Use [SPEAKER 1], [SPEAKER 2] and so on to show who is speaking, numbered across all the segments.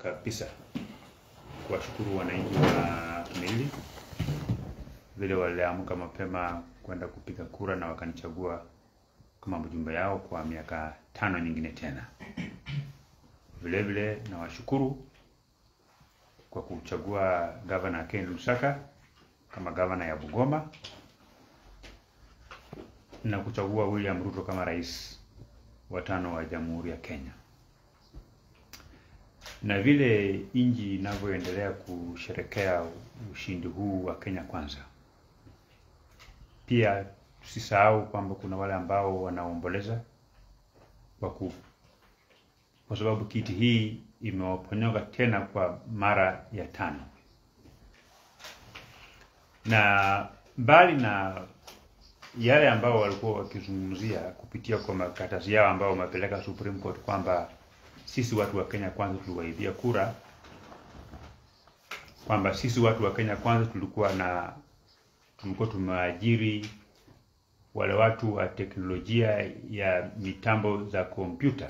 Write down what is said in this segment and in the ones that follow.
[SPEAKER 1] kabisa kuwashukuru wananchi wa Kimilili vile waliamka mapema kwenda kupiga kura na wakanichagua kama mjumbe yao kwa miaka 5 nyingine tena. Vile vile na washukuru kwa kuchagua Governor Ken Lusaka kama governor ya Bungoma na kuchagua William Ruto kama rais wa 5 wa Jamhuri ya Kenya. Na vile inji inavyoendelea kusherekea ushindi huu wa Kenya kwanza, pia tusisahau kwamba kuna wale ambao wanaomboleza kwa sababu kiti hii imewaponyoka tena kwa mara ya 5. Na mbali na yale ambao walikuwa wakizungumzia kupitia kwa makatazi yao ambao wamepeleka Supreme Court kwamba sisi watu wa Kenya kwanza tuliwaibia kura, kwamba sisi watu wa Kenya kwanza tulikuwa tumeajiri wale watu wa teknolojia ya mitambo za kompyuta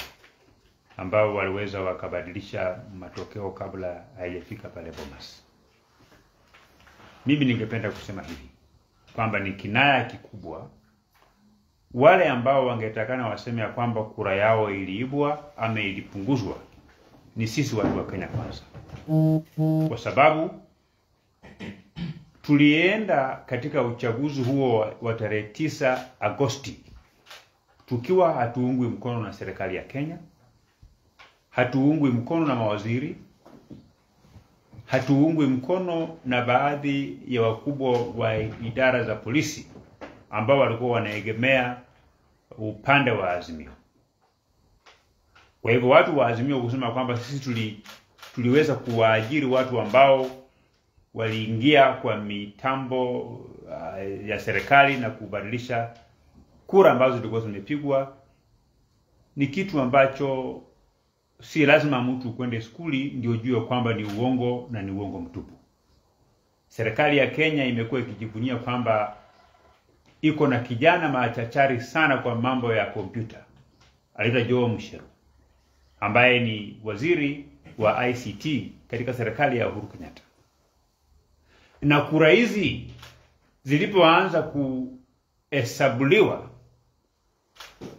[SPEAKER 1] ambao waliweza wakabadilisha matokeo kabla haijafika pale Bomas. Mimi ningependa kusema hivi kwamba ni kinaya kikubwa wale ambao wangetakana waseme ya kwamba kura yao iliibwa ama ilipunguzwa ni sisi watu wa Kenya kwanza. Kwa sababu tulienda katika uchaguzi huo wa tarehe 9 Agosti tukiwa hatuungwi mkono na serikali ya Kenya, hatuungwi mkono na mawaziri, hatuungwi mkono na baadhi ya wakubwa wa idara za polisi ambao walikuwa wanaegemea upande wa Azimio. Kwa hivyo watu wa Azimio kusema kwamba sisi tuliweza kuwaajiri watu ambao waliingia kwa mitambo ya serikali na kubadilisha kura ambazo zilikuwa zimepigwa ni kitu ambacho si lazima mtu kwende skuli ndio ujue kwamba ni uongo na ni uongo mtupu. Serikali ya Kenya imekuwa ikijivunia kwamba iko na kijana machachari sana kwa mambo ya kompyuta, anaitwa Joe Mucheru, ambaye ni waziri wa ICT katika serikali ya Uhuru Kenyatta. Na kura hizi zilipoanza kuhesabuliwa,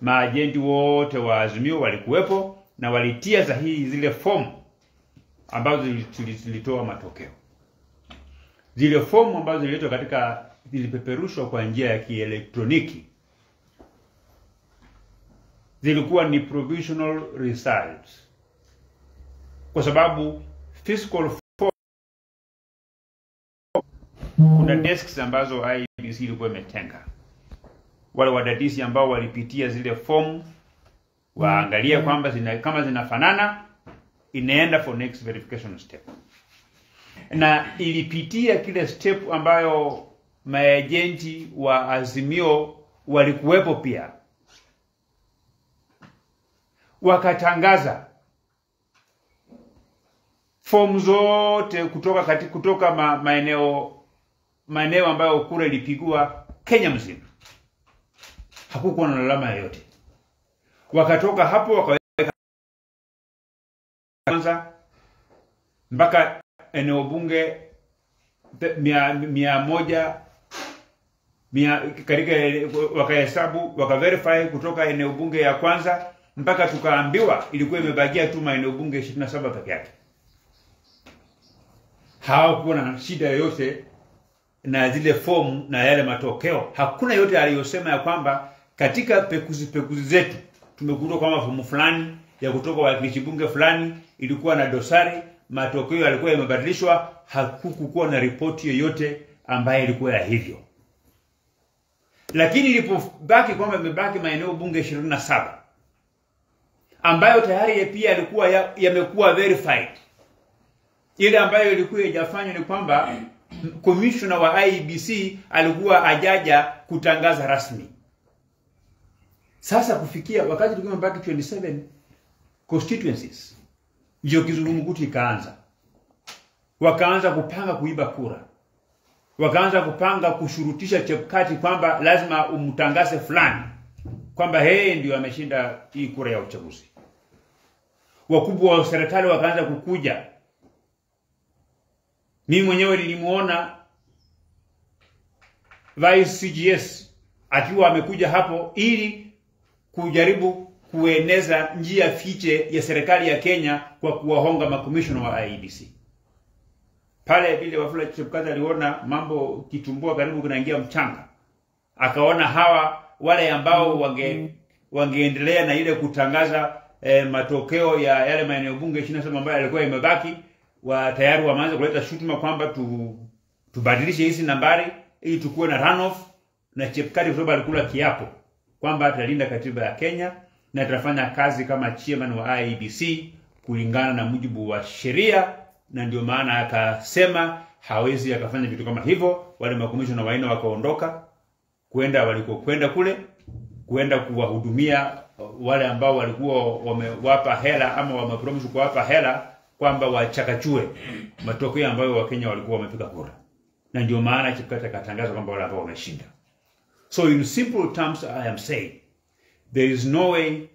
[SPEAKER 1] maajenti wote wa Azimio walikuwepo na walitia sahihi zile fomu ambazo zilitoa matokeo. Zile fomu ambazo zilipeperushwa kwa njia ya kielektroniki zilikuwa ni provisional results, kwa sababu physical form kuna desks ambazo IEBC ilikuwa imetenga. Wale wadadisi ambao walipitia zile fomu waangalia kwamba kama zinafanana, inaenda for next verification step. Na ilipitia kile step ambayo maagenti wa Azimio walikuwepo pia. Wakatangaza fomu zote kutoka maeneo ambayo kura ilipigwa Kenya mzima. Hakukuwa na alama yoyote. Wakatoka hapo wakaweka kwanza mpaka eneo bunge 100 katika wakahesabu wakaverify kutoka eneo bunge ya kwanza mpaka tukaambiwa ilikuwa imebakia tu maeneo bunge 27 peke yake. Hawakuwa na shida yoyote na zile fomu na yale matokeo. Hakuna yote aliyosema ya kwamba katika pekuzi zetu tumegundua kwamba fomu fulani ya kutoka wakilishi bunge fulani ilikuwa na dosari, matokeo yalikuwa yamebadilishwa. Hakukuwa na ripoti yoyote ambayo ilikuwa ya hivyo. Lakini ilipobaki kwamba imebaki maeneo bunge 27 ambayo tayari pia yalikuwa yamekuwa verified, ile ambayo ilikuwa haijafanywa ni kwamba commissioner wa IEBC alikuwa hajaja kutangaza rasmi. Sasa kufikia wakati tulikuwa mpaka 27 constituencies, ndio kizungumkuti ikaanza. Wakaanza kupanga kuiba kura. Wakaanza kupanga kushurutisha Chebukati kwamba lazima umtangaze fulani kwamba yeye ndio ameshinda hii kura ya uchaguzi. wakubwa wa serikali wakaanza kukuja. Mimi mwenyewe nilimuona Vice CGS akiwa amekuja hapo ili kujaribu kueneza njia fiche ya serikali ya Kenya kwa kuwahonga makomishona wa IEBC. Pale vile Wafula Chebukati aliona mambo kitumbua karibu kunaingia mchanga. Akaona hawa wale ambao wangeendelea na ile kutangaza matokeo ya yale maeneo bunge 27 ambayo yalikuwa imebaki, tayari wameanza kuleta shutuma kwamba tubadilishe hizi nambari ili tukuwe na runoff, na Chebukati kwa sababu alikula kiapo kwamba atalinda katiba ya Kenya na atafanya kazi kama chairman wa IEBC kulingana na mujibu wa sheria, na ndio maana akasema hawezi akafanya vitu kama hivyo. Wale makomishona waine wakaondoka kwenda kule kwenda kuwahudumia wale ambao walikuwa wamewapa hela ama wamepromise kuwapa hela kwamba wachakachue matokeo ambayo Wakenya walikuwa wamepiga kura, na ndio maana Chebukati akatangaza kwamba wale ambao wameshinda. So in simple terms, I am saying there is no way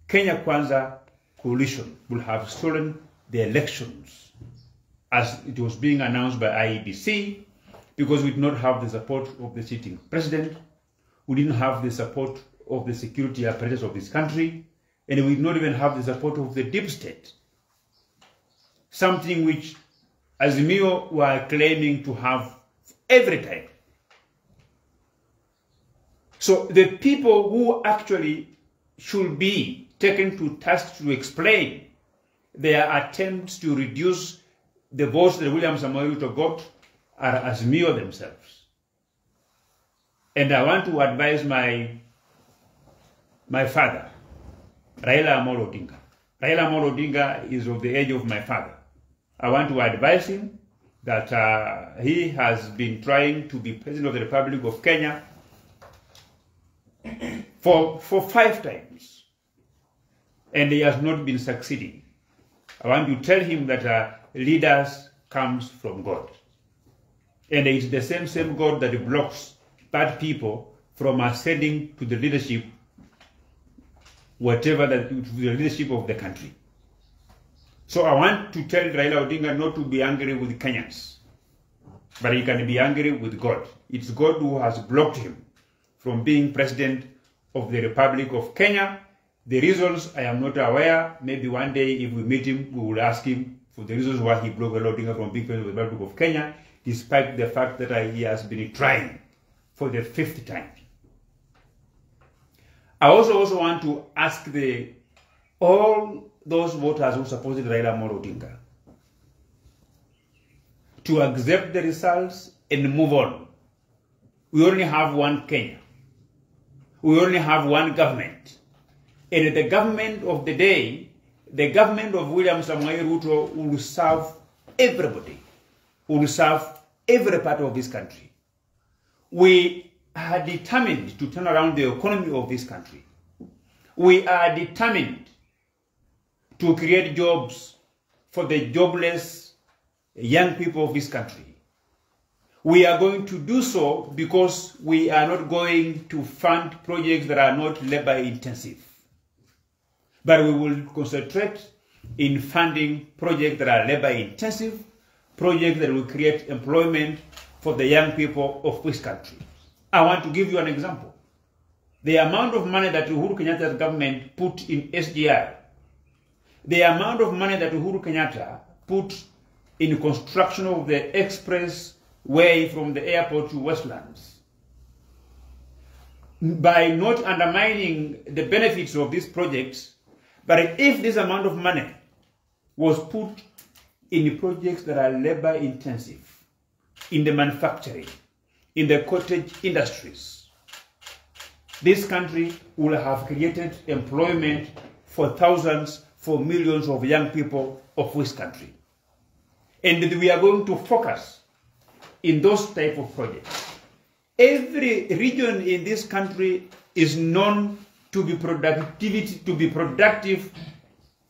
[SPEAKER 1] Kenya Kwanza coalition will have stolen the elections as it was being announced by IEBC, because we did not have the support of the sitting president, we didn't have the support of the security apparatus of this country, and we did not even have the support of the deep state, something which Azimio were claiming to have every time. So the people who actually should be taken to task to explain their attempts to reduce the votes that William Samoei Ruto got are Azimio themselves. And I want to advise my father, Raila Odinga. Raila Odinga is of the age of my father. I want to advise him that he has been trying to be President of the Republic of Kenya for 5 times, and he has not been succeeding. I want to tell him that leaders comes from God, and it's the same God that blocks bad people from ascending to the leadership, whatever to the leadership of the country. So I want to tell Raila Odinga not to be angry with Kenyans, but he can be angry with God. It's God who has blocked him from being President of the Republic of Kenya. The reasons I am not aware. Maybe one day if we meet him, we will ask him for the reasons why he blocked Raila Odinga from being President of the Republic of Kenya, despite the fact that he has been trying for the 5th time. I also want to ask all those voters who supported Raila Odinga to accept the results and move on. We only have one Kenya. We only have one government. And the government of the day, the government of William Samoei Ruto, will serve everybody, will serve every part of this country. We are determined to turn around the economy of this country. We are determined to create jobs for the jobless young people of this country. We are going to do so because we are not going to fund projects that are not labor intensive, but we will concentrate in funding projects that are labor intensive, projects that will create employment for the young people of this country. I want to give you an example. The amount of money that Uhuru Kenyatta's government put in SGR, the amount of money that Uhuru Kenyatta put in construction of the express way from the airport to Westlands, by not undermining the benefits of these projects, but if this amount of money was put in projects that are labor intensive, in the manufacturing, in the cottage industries, this country will have created employment for thousands, for millions of young people of this country. And we are going to focus in those type of projects. Every region in this country is known to be productive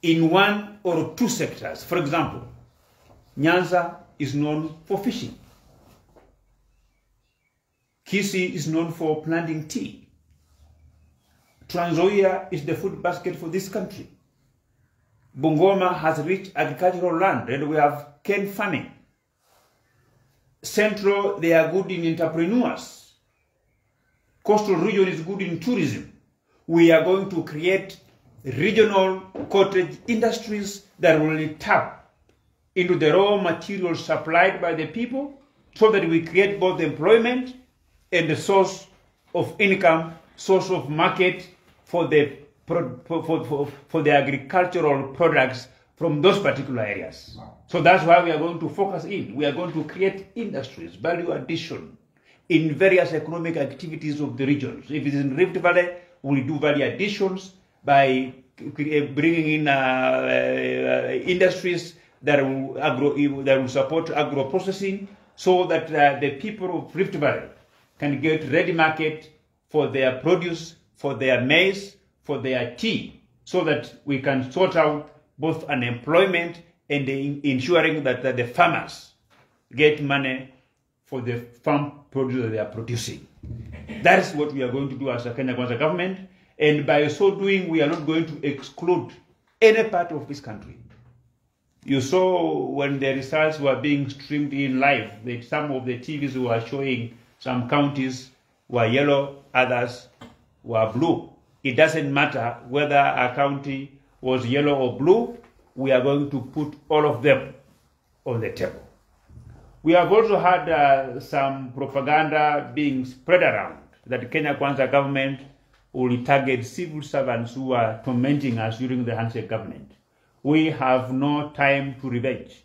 [SPEAKER 1] in 1 or 2 sectors. For example, Nyanza is known for fishing. Kisii is known for planting tea. Trans Nzoia is the food basket for this country. Bungoma has rich agricultural land, and we have cane farming. Central, they are good in entrepreneurs. Coastal region is good in tourism. We are going to create regional cottage industries that will tap into the raw materials supplied by the people, so that we create both employment and the source of income, source of market for the agricultural products from those particular areas. So that's why we are going to focus in. We are going to create industries, value addition in various economic activities of the regions. If it is in Rift Valley, we'll do value additions by bringing in industries that will support agro-processing, so that the people of Rift Valley can get ready market for their produce, for their maize, for their tea, so that we can sort out both unemployment and ensuring that the farmers get money for the farm produce that they are producing. That is what we are going to do as a Kenya Kwanza government, and by so doing, we are not going to exclude any part of this country. You saw when the results were being streamed in live, that some of the TVs were showing some counties were yellow, others were blue. It doesn't matter whether a county was yellow or blue, we are going to put all of them on the table. We have also had some propaganda being spread around that the Kenya Kwanza government will target civil servants who are tormenting us during the handshake government. We have no time to revenge.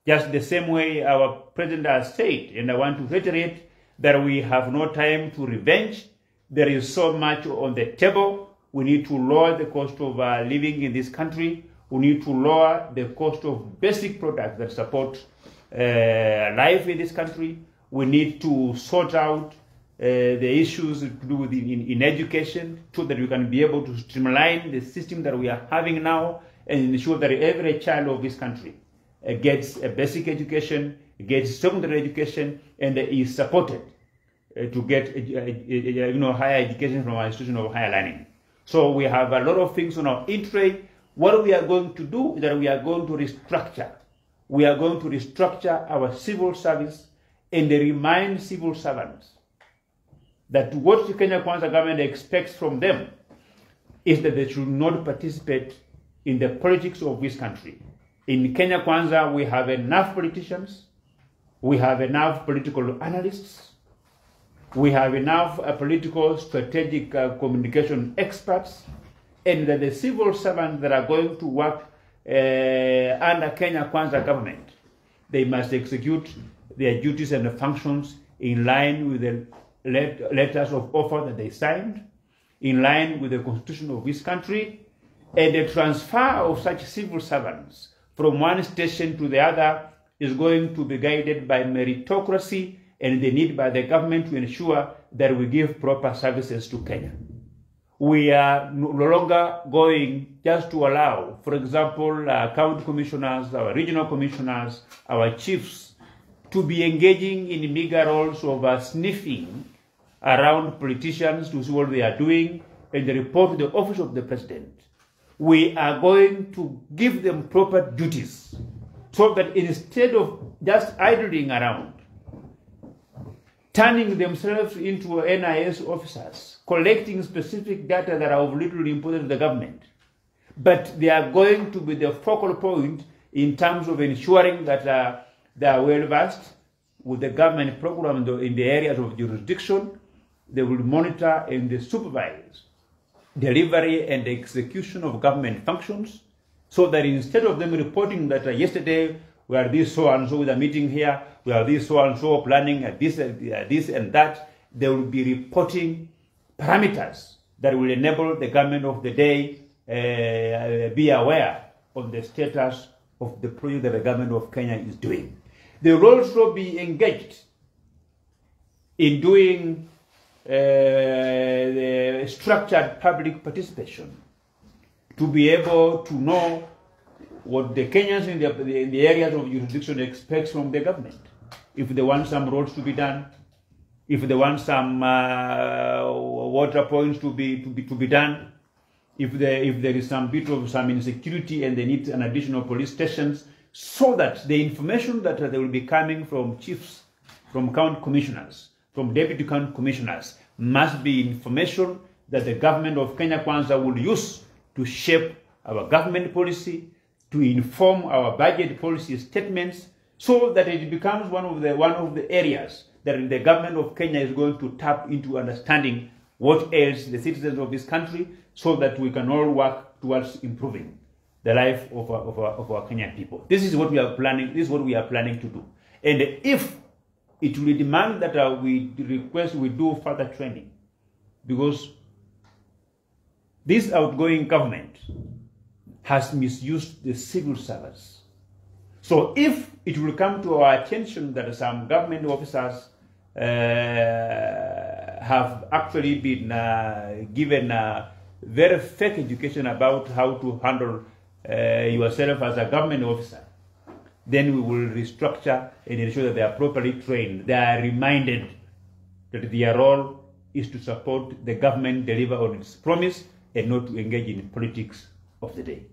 [SPEAKER 1] Just the same way our president has said, and I want to reiterate that we have no time to revenge. There is so much on the table. We need to lower the cost of living in this country. We need to lower the cost of basic products that support life in this country. We need to sort out the issues to do with in education, so that we can be able to streamline the system that we are having now and ensure that every child of this country gets a basic education, gets secondary education, and is supported to get higher education from our institution of higher learning. So we have a lot of things on our in-tray. What we are going to do is that we are going to restructure. We are going to restructure our civil service and remind civil servants that what the Kenya Kwanza government expects from them is that they should not participate in the politics of this country. In Kenya Kwanza, we have enough politicians, we have enough political analysts, we have enough political strategic communication experts, and that the civil servants that are going to work under Kenya Kwanza government, they must execute their duties and functions in line with the letters of offer that they signed, in line with the constitution of this country, and the transfer of such civil servants from one station to the other is going to be guided by meritocracy and the need by the government to ensure that we give proper services to Kenya. We are no longer going just to allow, for example, county commissioners, our regional commissioners, our chiefs, to be engaging in meager roles of sniffing around politicians to see what they are doing and report to the office of the president. We are going to give them proper duties, so that instead of just idling around, turning themselves into NIS officers, collecting specific data that are of little importance to the government, but they are going to be the focal point in terms of ensuring that they are well versed with the government program in the areas of jurisdiction. They will monitor and supervise delivery and execution of government functions, so that instead of them reporting that yesterday we are this so and so with a meeting here, we are this so and so planning this and that, they will be reporting parameters that will enable the government of the day be aware of the status of the project that the government of Kenya is doing. They will also be engaged in doing the structured public participation, to be able to know what the Kenyans in the areas of jurisdiction expect from the government. If they want some roads to be done, if they want some water points to be done, if there is some bit of some insecurity and they need an additional police stations, so that the information that they will be coming from chiefs, from county commissioners, from deputy county commissioners must be information that the government of Kenya Kwanza will use to shape our government policy, to inform our budget policy statements, so that it becomes one of the areas that the government of Kenya is going to tap into understanding what ails the citizens of this country, so that we can all work towards improving the life of our Kenyan people. This is what we are planning. This is what we are planning to do. And if it will demand that we do further training, because this outgoing government has misused the civil service. So if it will come to our attention that some government officers have actually been given a very fake education about how to handle yourself as a government officer, then we will restructure and ensure that they are properly trained. They are reminded that their role is to support the government deliver on its promise and not to engage in politics of the day.